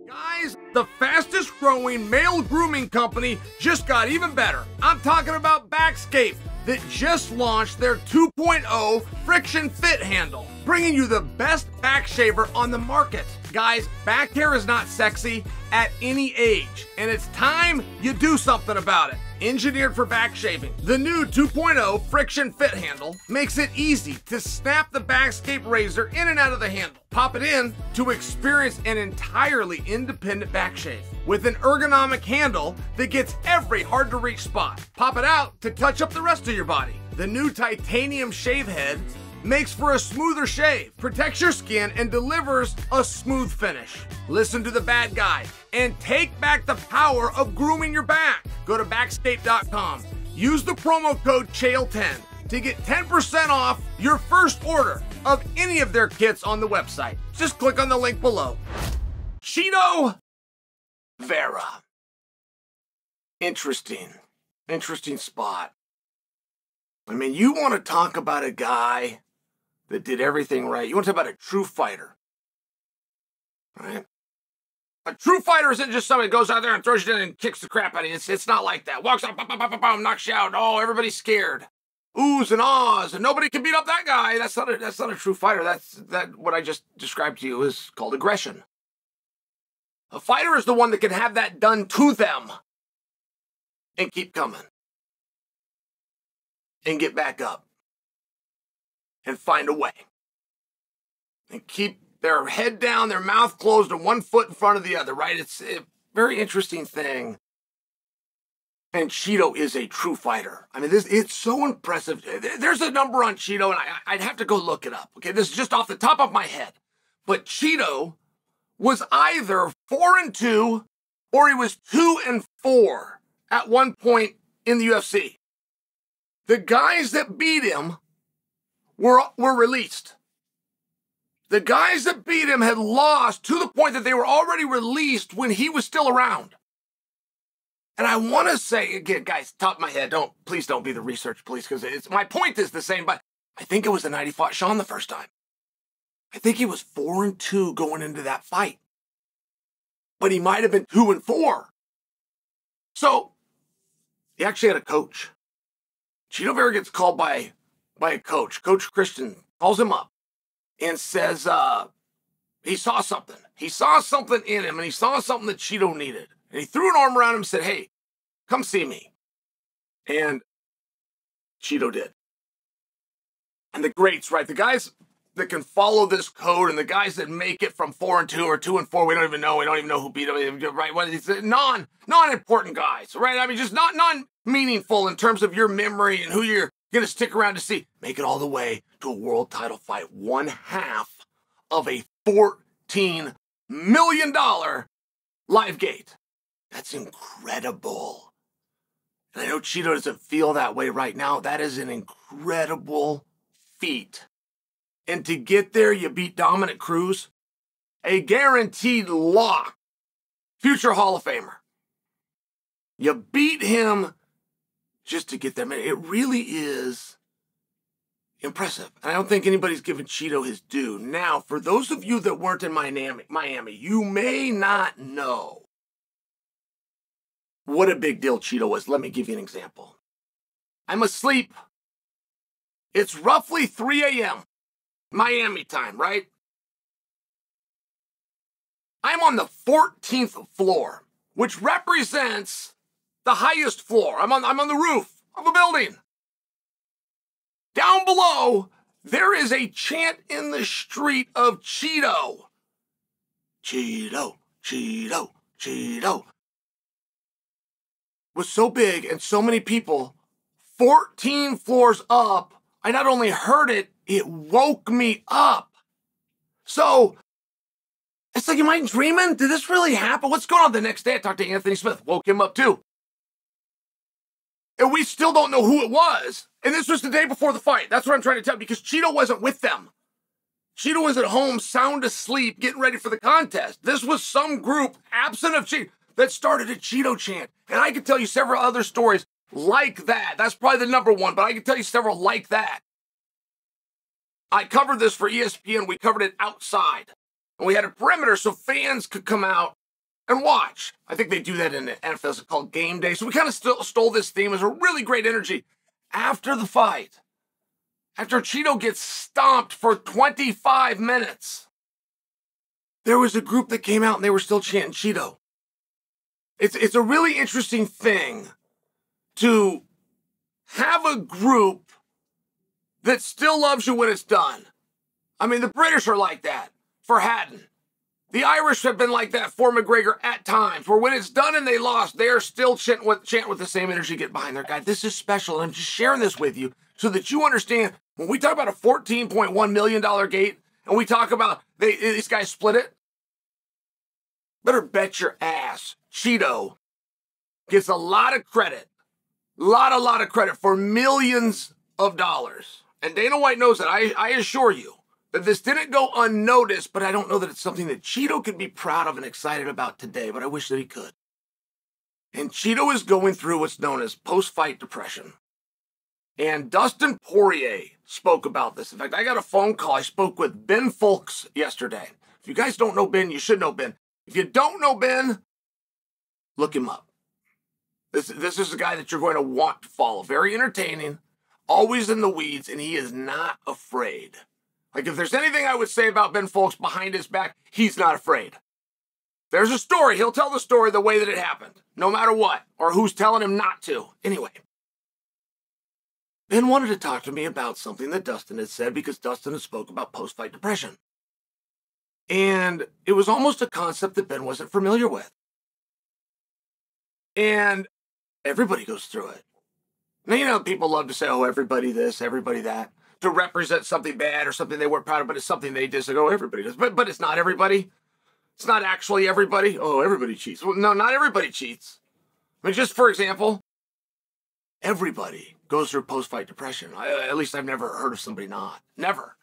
Guys, the fastest growing male grooming company just got even better. I'm talking about Backscape that just launched their 2.0 friction fit handle, bringing you the best back shaver on the market. Guys, back hair is not sexy at any age, and it's time you do something about it. Engineered for back shaving, the new 2.0 friction fit handle makes it easy to snap the Backscape razor in and out of the handle. Pop it in to experience an entirely independent back shave with an ergonomic handle that gets every hard to reach spot. Pop it out to touch up the rest of your body. The new titanium shave head makes for a smoother shave, protects your skin, and delivers a smooth finish. Listen to the bad guy and take back the power of grooming your back. Go to Backscape.com. Use the promo code Chael10 to get 10% off your first order of any of their kits on the website. Just click on the link below. Chito Vera. Interesting spot. I mean, you want to talk about a guy that did everything right. You want to talk about a true fighter, right? A true fighter isn't just somebody that goes out there and throws you down and kicks the crap out of you. It's not like that. Walks out, knocks you out. Oh, everybody's scared. Oohs and ahs, and nobody can beat up that guy. That's not a true fighter. That what I just described to you is called aggression. A fighter is the one that can have that done to them and keep coming and get back up and find a way and keep their head down, their mouth closed, and one foot in front of the other, right? It's a very interesting thing. And Cheeto is a true fighter. I mean, it's so impressive. There's a number on Cheeto, and I'd have to go look it up. Okay, this is just off the top of my head. But Cheeto was either 4-2 or he was 2-4 at one point in the UFC. The guys that beat him were released. The guys that beat him had lost to the point that they were already released when he was still around. And I want to say, again, guys, top of my head, please don't be the research police, because my point is the same, but I think it was the night he fought Sean the first time. I think he was 4-2 going into that fight. But he might have been 2-4. So, he actually had a coach. Chito Vera gets called by a coach. Coach Christian calls him up and says he saw something. He saw something in him, and he saw something that Cheeto needed. And he threw an arm around him and said, hey, come see me. And Cheeto did. And the greats, right? The guys that can follow this code and the guys that make it from 4-2 or 2-4, we don't even know. We don't even know who beat them, right? What is it? Non-important guys, right? I mean, just not non-meaningful in terms of your memory and who you're going to stick around to see. Make it all the way to a world title fight. 1/2 of a $14 million live gate. That's incredible. And I know Cheeto doesn't feel that way right now. That is an incredible feat. And to get there, you beat Dominic Cruz, a guaranteed lock, future Hall of Famer. You beat him just to get there. Man, it really is impressive. And I don't think anybody's given Cheeto his due. Now, for those of you that weren't in Miami, you may not know what a big deal Cheeto was. Let me give you an example. I'm asleep. It's roughly 3 a.m. Miami time, right? I'm on the 14th floor, which represents the highest floor. I'm on the roof of a building. Down below, there is a chant in the street of Cheeto. Cheeto, Cheeto, Cheeto. Was so big and so many people, 14 floors up, I not only heard it, it woke me up. So, it's like, am I dreaming? Did this really happen? What's going on? The next day, I talked to Anthony Smith, woke him up too. And we still don't know who it was. And this was the day before the fight. That's what I'm trying to tell you, because Cheeto wasn't with them. Cheeto was at home, sound asleep, getting ready for the contest. This was some group, absent of Cheeto, that started a Cheeto Chant. And I could tell you several other stories like that. That's probably the number one, but I can tell you several like that. I covered this for ESPN. We covered it outside. And we had a perimeter so fans could come out and watch. I think they do that in the NFL. It's called Game Day. So we kind of stole this theme. It was a really great energy. After the fight, after Cheeto gets stomped for 25 minutes, there was a group that came out and they were still chanting Cheeto. It's a really interesting thing to have a group that still loves you when it's done. I mean, the British are like that for Hatton. The Irish have been like that for McGregor at times, where when it's done and they lost, they are still chant with the same energy, get behind their guy. This is special, and I'm just sharing this with you so that you understand when we talk about a $14.1 million gate, and we talk about these guys split it, better bet your ass Cheeto gets a lot of credit, a lot of credit for millions of dollars. And Dana White knows that. I assure you that this didn't go unnoticed, but I don't know that it's something that Cheeto could be proud of and excited about today, but I wish that he could. And Cheeto is going through what's known as post-fight depression. And Dustin Poirier spoke about this. In fact, I got a phone call. I spoke with Ben Fowlkes yesterday. If you guys don't know Ben, you should know Ben. If you don't know Ben, look him up. This is a guy that you're going to want to follow. Very entertaining, always in the weeds, and he is not afraid. Like, if there's anything I would say about Ben Fowlkes behind his back, he's not afraid. There's a story. He'll tell the story the way that it happened, no matter what, or who's telling him not to. Anyway, Ben wanted to talk to me about something that Dustin had said because Dustin had spoke about post-fight depression. And it was almost a concept that Ben wasn't familiar with. And everybody goes through it. Now, you know, people love to say, oh, everybody this, everybody that, to represent something bad or something they weren't proud of, but it's something they just go, oh, everybody does. But it's not everybody. It's not actually everybody. Oh, everybody cheats. Well, no, not everybody cheats. I mean, just for example, everybody goes through post-fight depression. At least I've never heard of somebody not. Never.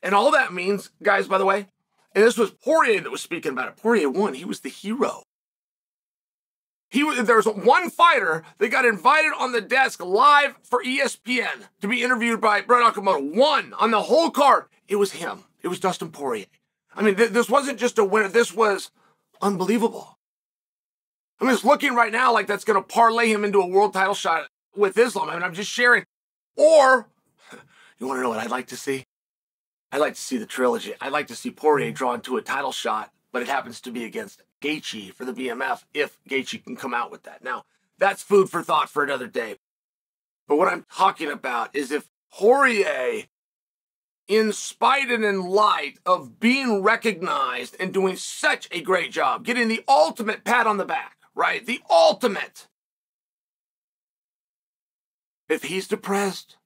And all that means, guys, by the way, and this was Poirier that was speaking about it. Poirier won. He was the hero. There was one fighter that got invited on the desk live for ESPN to be interviewed by Brett Okamoto. One on the whole card. It was him. It was Dustin Poirier. I mean, this wasn't just a winner. This was unbelievable. I mean, it's looking right now like that's going to parlay him into a world title shot with Islam. I mean, I'm just sharing. Or, you want to know what I'd like to see? I'd like to see the trilogy. I'd like to see Poirier drawn to a title shot, but it happens to be against Gaethje for the BMF, if Gaethje can come out with that. Now, that's food for thought for another day. But what I'm talking about is if Poirier, in spite and in light of being recognized and doing such a great job, getting the ultimate pat on the back, right? The ultimate. If he's depressed,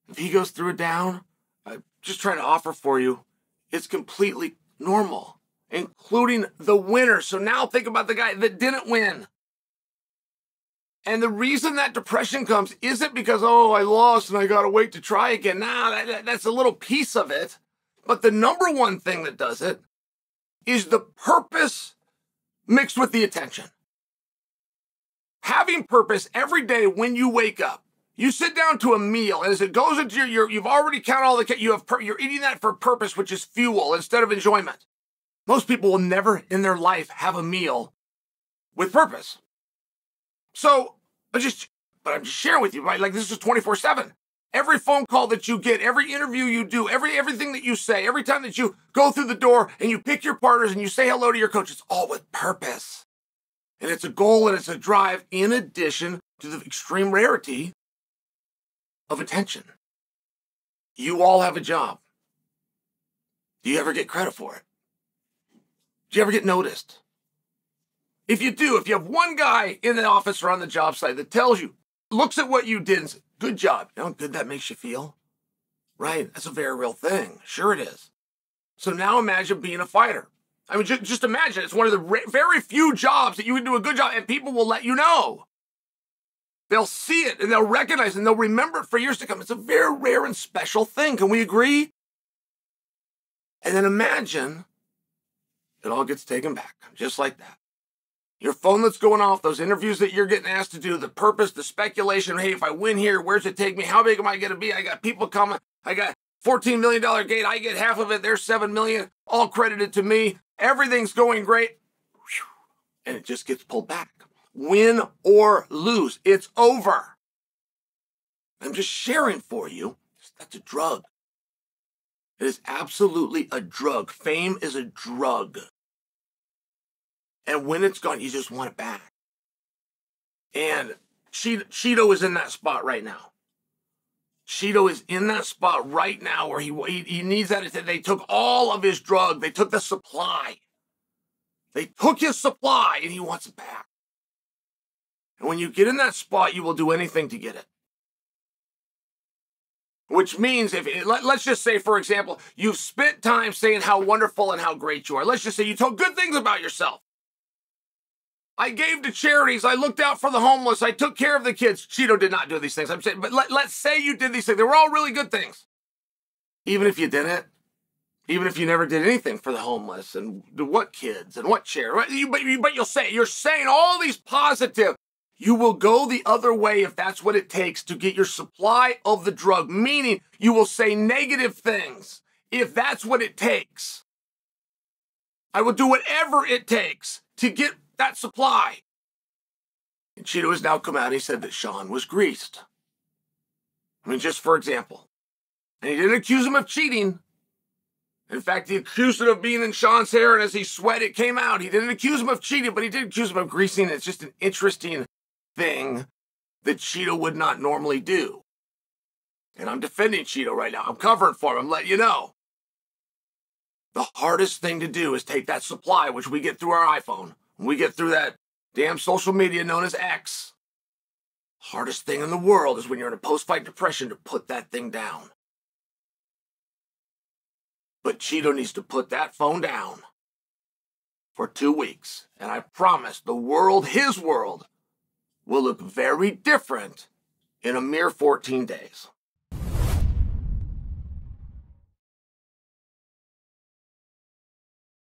if he goes through a down, I'm just trying to offer for you, it's completely normal, including the winner. So now think about the guy that didn't win. And the reason that depression comes isn't because, oh, I lost and I got to wait to try again. Nah, that's a little piece of it. But the number one thing that does it is the purpose mixed with the attention. Having purpose every day when you wake up. You sit down to a meal, and as it goes into you've already counted all the, you're eating that for purpose, which is fuel instead of enjoyment. Most people will never in their life have a meal with purpose. So, I'm just sharing with you, right? Like, this is 24/7. Every phone call that you get, every interview you do, everything that you say, every time that you go through the door and you pick your partners and you say hello to your coach, it's all with purpose. And it's a goal and it's a drive in addition to the extreme rarity of attention. You all have a job. Do you ever get credit for it? Do you ever get noticed? If you do, if you have one guy in the office or on the job site that tells you, looks at what you did and says, good job. You know how good that makes you feel? Right? That's a very real thing. Sure it is. So now imagine being a fighter. I mean, just imagine. It's one of the very few jobs that you can do a good job and people will let you know. They'll see it and they'll recognize it and they'll remember it for years to come. It's a very rare and special thing. Can we agree? And then imagine it all gets taken back, just like that. Your phone that's going off, those interviews that you're getting asked to do, the purpose, the speculation, hey, if I win here, where's it take me? How big am I going to be? I got people coming. I got $14 million gate. I get half of it. There's $7 million, all credited to me. Everything's going great. Whew. and it just gets pulled back. Win or lose, it's over. I'm just sharing for you. That's a drug. It is absolutely a drug. Fame is a drug. And when it's gone, you just want it back. And Cheeto is in that spot right now. Cheeto is in that spot right now where he needs that. They took all of his drug. They took the supply. They took his supply and he wants it back. And when you get in that spot, you will do anything to get it. Which means, let's just say, for example, you've spent time saying how wonderful and how great you are. Let's just say you told good things about yourself. I gave to charities. I looked out for the homeless. I took care of the kids. Cheeto did not do these things. I'm saying, but let's say you did these things. They were all really good things. Even if you didn't, even if you never did anything for the homeless and what kids and what charity, but you're saying all these positive. You will go the other way if that's what it takes to get your supply of the drug, meaning you will say negative things if that's what it takes. I will do whatever it takes to get that supply. And Cheeto has now come out and he said that Sean was greased. I mean, just for example. And he didn't accuse him of cheating. In fact, he accused him of being in Sean's hair, and as he sweat, it came out. He didn't accuse him of cheating, but he did accuse him of greasing. It's just an interesting thing that Cheeto would not normally do. And I'm defending Cheeto right now. I'm covering for him. I'm letting you know. The hardest thing to do is take that supply, which we get through our iPhone. We get through that damn social media known as X. Hardest thing in the world is when you're in a post-fight depression to put that thing down. But Cheeto needs to put that phone down for 2 weeks. And I promise the world, his world, will look very different in a mere 14 days.